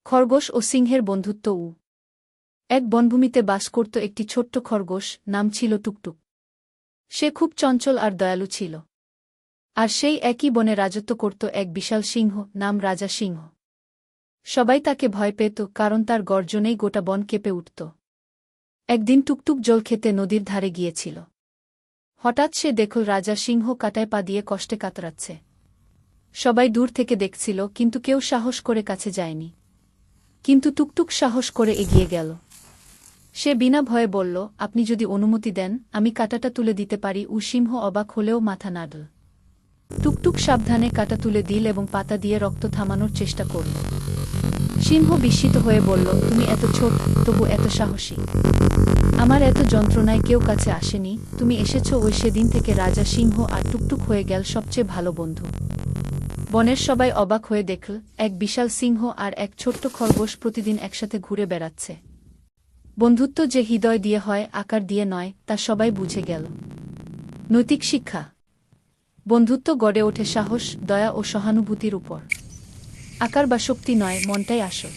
খরগোশ ও সিংহের বন্ধুত্ব। এক বনভূমিতে বাস করত একটি ছোট্ট খরগোশ, নাম ছিল টুকটুক। সে খুব চঞ্চল আর দয়ালু ছিল। আর সেই একই বনে রাজত্ব করত এক বিশাল সিংহ, নাম রাজা সিংহ। সবাই তাকে ভয় পেত, কারণ তার গর্জনেই গোটা বন কেঁপে উঠত। একদিন টুকটুক জল খেতে নদীর ধারে গিয়েছিল। হঠাৎ সে দেখল রাজা সিংহ কাঁটায় পা দিয়ে কষ্টে কাতরাচ্ছে। সবাই দূর থেকে দেখছিল, কিন্তু কেউ সাহস করে কাছে যায়নি। কিন্তু টুকটুক সাহস করে এগিয়ে গেল। সে বিনা ভয়ে বলল, আপনি যদি অনুমতি দেন, আমি কাঁটাটা তুলে দিতে পারি। সিংহ অবাক হলেও মাথা নাড়ল। টুকটুক সাবধানে কাঁটা তুলে দিল এবং পাতা দিয়ে রক্ত থামানোর চেষ্টা করল। সিংহ বিস্মিত হয়ে বলল, তুমি এত ছোট, তবু এত সাহসী। আমার এত যন্ত্রণায় কেউ কাছে আসেনি, তুমি এসেছ। সেদিন থেকে রাজা সিংহ আর টুকটুক হয়ে গেল সবচেয়ে ভালো বন্ধু। বনের সবাই অবাক হয়ে দেখল, এক বিশাল সিংহ আর এক ছোট্ট খরগোশ প্রতিদিন একসাথে ঘুরে বেড়াচ্ছে। বন্ধুত্ব যে হৃদয় দিয়ে হয়, আকার দিয়ে নয়, তা সবাই বুঝে গেল। নৈতিক শিক্ষা: বন্ধুত্ব গড়ে ওঠে সাহস, দয়া ও সহানুভূতির উপর। আকার বা শক্তি নয়, মনটাই আসল।